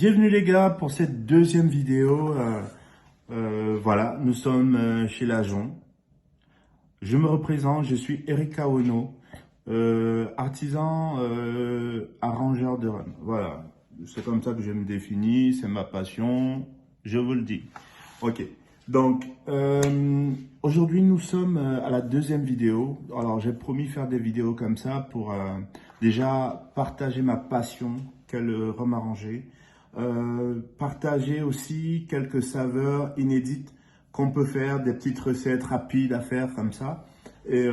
Bienvenue les gars pour cette deuxième vidéo. Voilà, nous sommes chez Lajon. Je me représente, je suis Eric Kaono, artisan arrangeur de rhum. Voilà, c'est comme ça que je me définis, c'est ma passion, je vous le dis. Ok, donc aujourd'hui nous sommes à la deuxième vidéo. Alors j'ai promis faire des vidéos comme ça pour déjà partager ma passion qu'est le rhum arrangé. Partager aussi quelques saveurs inédites qu'on peut faire, des petites recettes rapides à faire comme ça. Et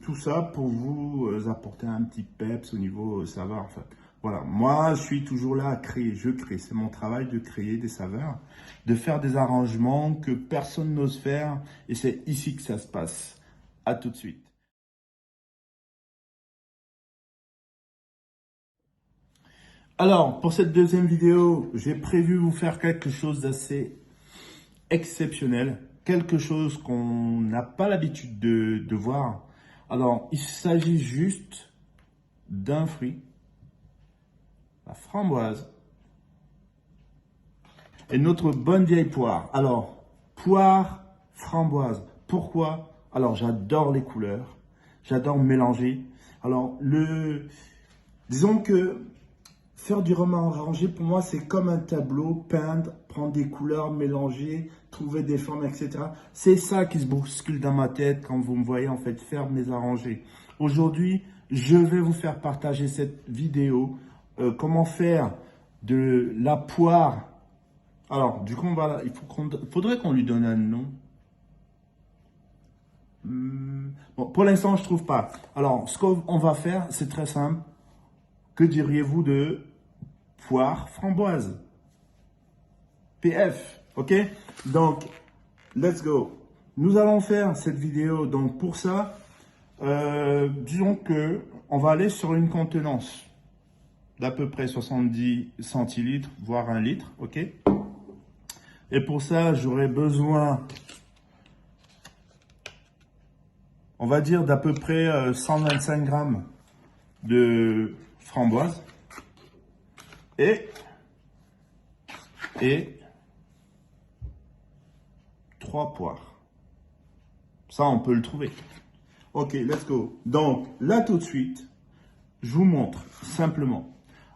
tout ça pour vous apporter un petit peps au niveau saveur en fait. Voilà, moi je suis toujours là à créer, je crée, c'est mon travail de créer des saveurs, de faire des arrangements que personne n'ose faire et c'est ici que ça se passe. À tout de suite. Alors, pour cette deuxième vidéo, j'ai prévu vous faire quelque chose d'assez exceptionnel, quelque chose qu'on n'a pas l'habitude de voir. Alors, il s'agit juste d'un fruit, la framboise, et notre bonne vieille poire. Alors, poire, framboise, pourquoi? Alors, j'adore les couleurs, j'adore mélanger. Alors, disons que faire du rhum arrangé, pour moi, c'est comme un tableau, peindre, prendre des couleurs, mélanger, trouver des formes, etc. C'est ça qui se bouscule dans ma tête quand vous me voyez en fait faire mes arrangés. Aujourd'hui, je vais vous faire partager cette vidéo, comment faire de la poire. Alors, du coup, faudrait qu'on lui donne un nom. Bon, pour l'instant, je trouve pas. Alors, ce qu'on va faire, c'est très simple. Que diriez-vous de poire framboise? PF, ok? Donc, let's go. Nous allons faire cette vidéo. Donc, pour ça, disons que on va aller sur une contenance d'à peu près 70 centilitres, voire 1 litre, ok? Et pour ça, j'aurai besoin, on va dire, d'à peu près 125 grammes de framboise et 3 poires. Ça, on peut le trouver. Ok, let's go. Donc, là, tout de suite, je vous montre simplement.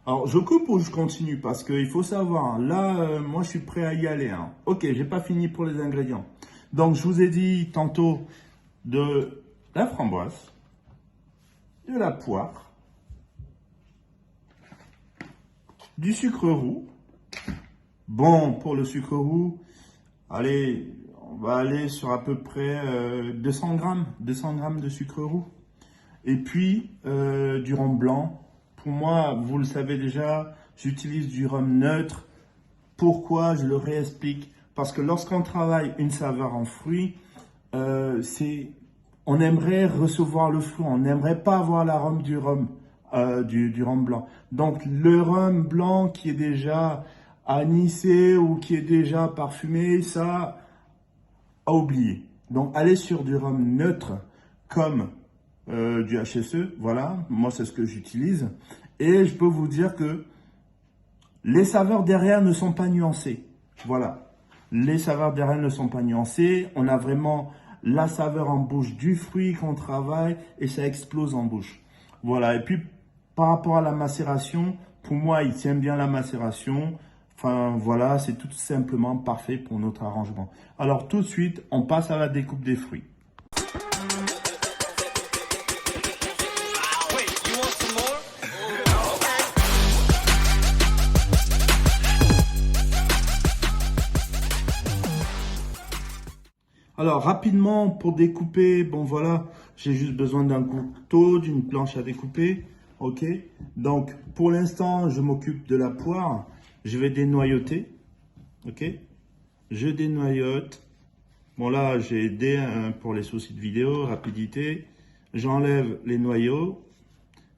Alors, je coupe ou je continue? Parce qu'il faut savoir, là, moi, je suis prêt à y aller. Hein. Ok, j'ai pas fini pour les ingrédients. Donc, je vous ai dit tantôt de la framboise, de la poire, du sucre roux. Bon, pour le sucre roux, allez, on va aller sur à peu près 200 grammes de sucre roux. Et puis, du rhum blanc. Pour moi, vous le savez déjà, j'utilise du rhum neutre. Pourquoi? Je le réexplique. Parce que lorsqu'on travaille une saveur en fruits, on aimerait recevoir le fruit. On n'aimerait pas avoir l'arôme du rhum, du rhum blanc. Donc, le rhum blanc qui est déjà anisé ou qui est déjà parfumé, ça, à oublier. Donc, allez sur du rhum neutre comme du HSE, voilà, moi c'est ce que j'utilise. Et je peux vous dire que les saveurs derrière ne sont pas nuancées. Voilà, les saveurs derrière ne sont pas nuancées. On a vraiment la saveur en bouche du fruit qu'on travaille et ça explose en bouche. Voilà, et puis par rapport à la macération, pour moi il tient bien la macération. Enfin voilà, c'est tout simplement parfait pour notre arrangement. Alors tout de suite, on passe à la découpe des fruits. Alors, rapidement, pour découper, bon voilà, j'ai juste besoin d'un couteau, d'une planche à découper, ok? Donc, pour l'instant, je m'occupe de la poire. Je vais dénoyauter, ok? Je dénoyaute. Bon là, j'ai aidé pour les soucis de vidéo, rapidité. J'enlève les noyaux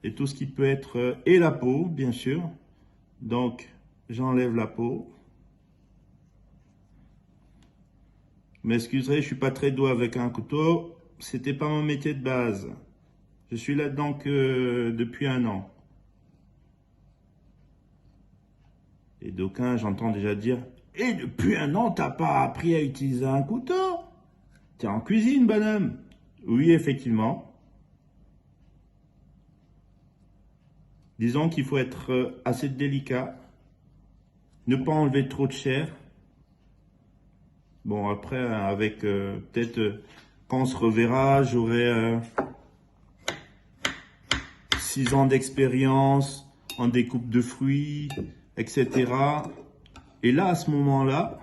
et tout ce qui peut être, et la peau, bien sûr. Donc, j'enlève la peau. M'excuserez, je suis pas très doué avec un couteau. C'était pas mon métier de base. Je suis là-dedans que depuis 1 an. Et d'aucuns, j'entends déjà dire, et depuis 1 an, t'as pas appris à utiliser un couteau? T'es en cuisine, bonhomme. Oui, effectivement. Disons qu'il faut être assez délicat, ne pas enlever trop de chair. Bon, après, avec peut-être, quand on se reverra, j'aurai 6 ans d'expérience en découpe de fruits, etc. Et là, à ce moment-là,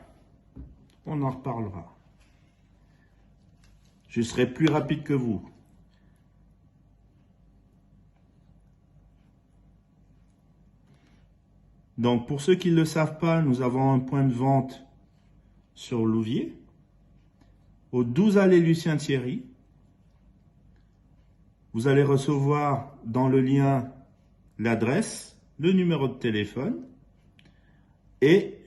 on en reparlera. Je serai plus rapide que vous. Donc, pour ceux qui ne le savent pas, nous avons un point de vente sur Louviers, au 12 allée Lucien Thierry. Vous allez recevoir dans le lien l'adresse, le numéro de téléphone et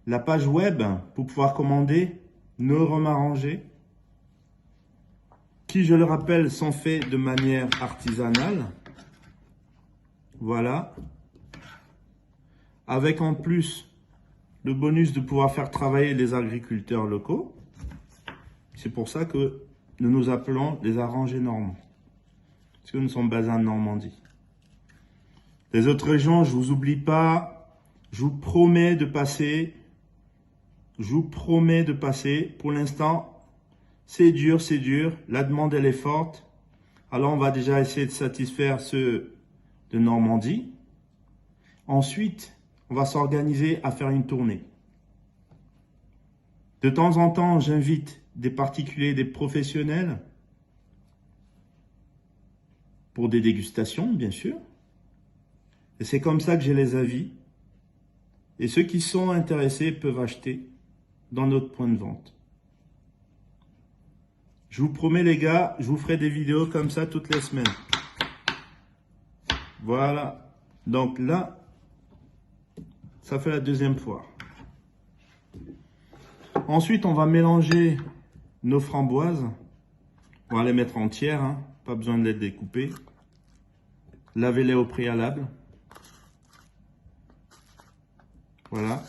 la page web pour pouvoir commander nos rhums arrangés, qui, je le rappelle, sont faits de manière artisanale. Voilà. Avec en plus le bonus de pouvoir faire travailler les agriculteurs locaux. C'est pour ça que nous nous appelons les arrangés normands. Parce que nous sommes basés en Normandie. Les autres régions, je ne vous oublie pas. Je vous promets de passer. Je vous promets de passer. Pour l'instant, c'est dur, c'est dur. La demande, elle est forte. Alors, on va déjà essayer de satisfaire ceux de Normandie. Ensuite, on va s'organiser à faire une tournée. De temps en temps, j'invite des particuliers, des professionnels pour des dégustations, bien sûr. Et c'est comme ça que j'ai les avis. Et ceux qui sont intéressés peuvent acheter dans notre point de vente. Je vous promets, les gars, je vous ferai des vidéos comme ça toutes les semaines. Voilà. Donc là, ça fait la deuxième fois. Ensuite, on va mélanger nos framboises. On va les mettre entières, hein. Pas besoin de les découper. Lavez-les au préalable. Voilà.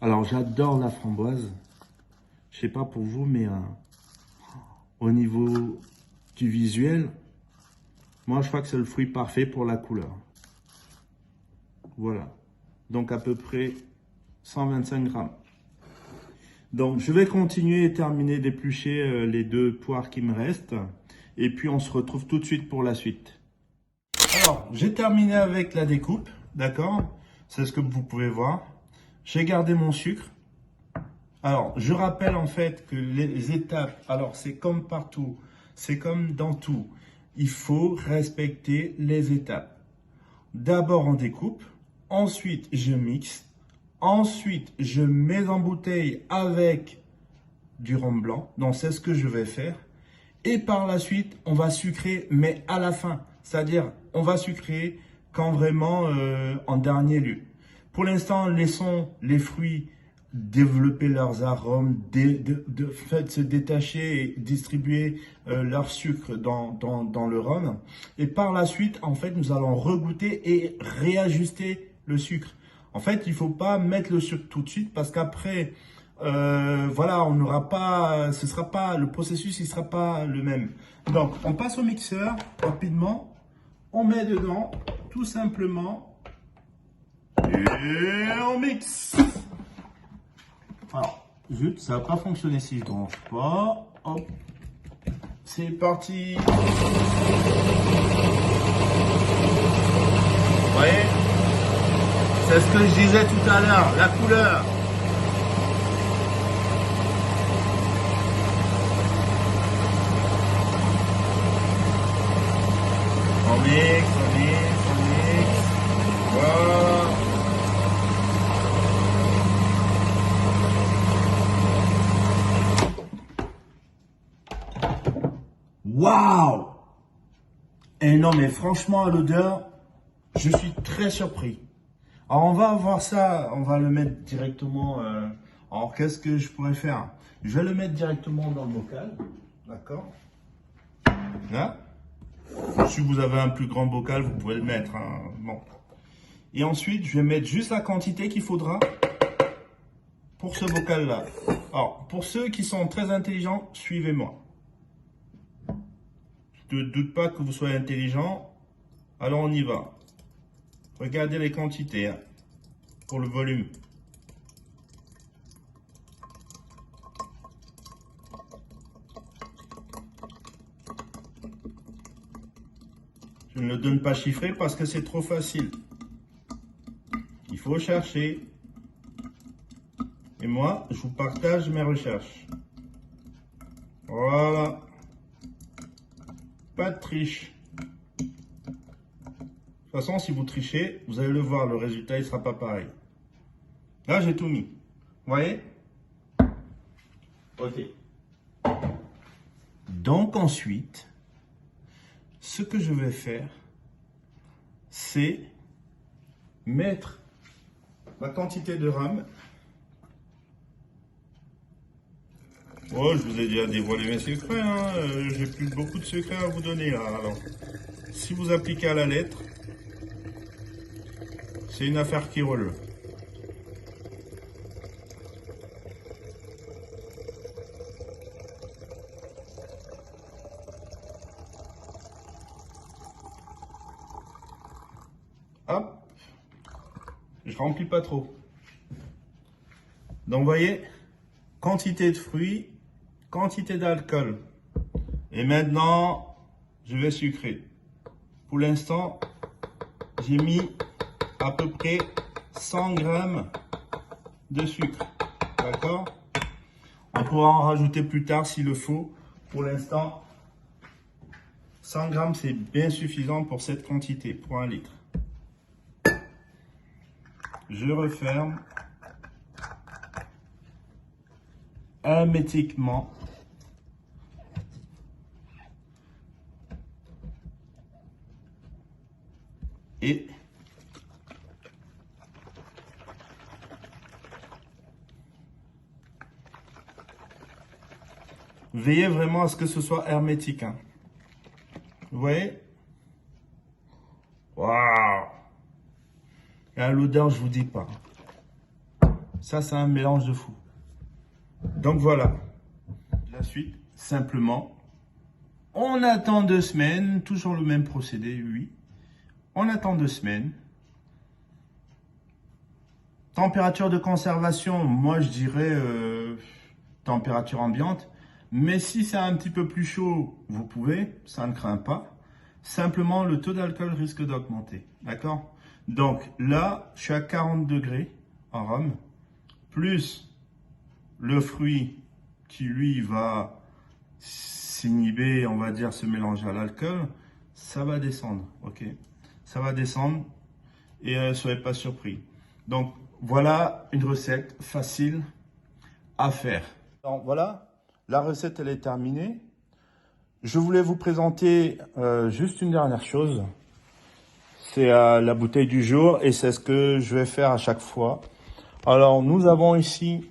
Alors, j'adore la framboise. Je sais pas pour vous, mais au niveau du visuel, moi, je crois que c'est le fruit parfait pour la couleur. Voilà. Donc, à peu près 125 grammes. Donc, je vais continuer et terminer d'éplucher les 2 poires qui me restent. Et puis, on se retrouve tout de suite pour la suite. Alors, j'ai terminé avec la découpe. D'accord? C'est ce que vous pouvez voir. J'ai gardé mon sucre. Alors, je rappelle en fait que les étapes, alors c'est comme partout, c'est comme dans tout. Il faut respecter les étapes. D'abord, on découpe. Ensuite, je mixe. Ensuite, je mets en bouteille avec du rhum blanc. Donc, c'est ce que je vais faire. Et par la suite, on va sucrer, mais à la fin. C'est-à-dire, on va sucrer quand vraiment en dernier lieu. Pour l'instant, laissons les fruits développer leurs arômes, fait se détacher et distribuer leur sucre dans le rhum. Et par la suite, en fait, nous allons regoûter et réajuster le sucre. En fait, il ne faut pas mettre le sucre tout de suite parce qu'après, voilà, on n'aura pas, ce sera pas, le processus, il sera pas le même. Donc, on passe au mixeur rapidement. On met dedans, tout simplement, et on mixe. Alors, zut, ça va pas fonctionner si je branche pas. Hop, c'est parti. Vous voyez, c'est ce que je disais tout à l'heure, la couleur. On mixe, on mixe, on mixe. Voilà. Waouh! Et non, mais franchement, à l'odeur, je suis très surpris. Alors, on va voir ça, on va le mettre directement, Alors, qu'est-ce que je pourrais faire? Je vais le mettre directement dans le bocal. D'accord? Là. Si vous avez un plus grand bocal, vous pouvez le mettre. Hein. Bon. Et ensuite, je vais mettre juste la quantité qu'il faudra pour ce bocal-là. Alors, pour ceux qui sont très intelligents, suivez-moi. Je ne doute pas que vous soyez intelligent. Alors, on y va. Regardez les quantités hein, pour le volume. Je ne le donne pas chiffré parce que c'est trop facile. Il faut chercher. Et moi, je vous partage mes recherches. Voilà. Pas de triche. De toute façon, si vous trichez, vous allez le voir, le résultat, il ne sera pas pareil. Là, j'ai tout mis. Vous voyez? Ok. Donc ensuite, ce que je vais faire, c'est mettre ma quantité de rhum. Oh, je vous ai déjà dévoilé mes secrets, hein. J'ai plus beaucoup de secrets à vous donner là. Alors, si vous appliquez à la lettre, c'est une affaire qui roule. Hop, je remplis pas trop. Donc, vous voyez, quantité de fruits, quantité d'alcool. Et maintenant, je vais sucrer. Pour l'instant, j'ai mis à peu près 100 grammes de sucre. D'accord? On pourra en rajouter plus tard s'il le faut. Pour l'instant, 100 grammes, c'est bien suffisant pour cette quantité, pour 1 litre. Je referme hermétiquement. Et veillez vraiment à ce que ce soit hermétique. Hein. Vous voyez? Waouh! Et à l'odeur, je vous dis pas. Ça, c'est un mélange de fou. Donc voilà. La suite, simplement, on attend 2 semaines. Toujours le même procédé, oui. On attend 2 semaines. Température de conservation, moi je dirais température ambiante. Mais si c'est un petit peu plus chaud, vous pouvez, ça ne craint pas. Simplement, le taux d'alcool risque d'augmenter. D'accord? Donc là, je suis à 40 degrés en rhum, plus le fruit qui lui va s'inhiber, on va dire se mélanger à l'alcool, ça va descendre. Ok? Ça va descendre et ne soyez pas surpris. Donc voilà une recette facile à faire. Donc voilà, la recette elle est terminée. Je voulais vous présenter juste une dernière chose. C'est la bouteille du jour et c'est ce que je vais faire à chaque fois. Alors nous avons ici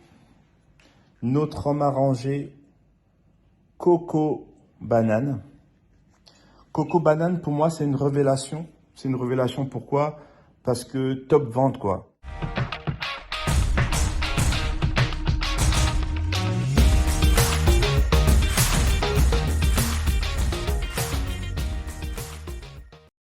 notre rhum arrangé Coco Banane. Coco Banane pour moi c'est une révélation. C'est une révélation pourquoi? Parce que top vente quoi.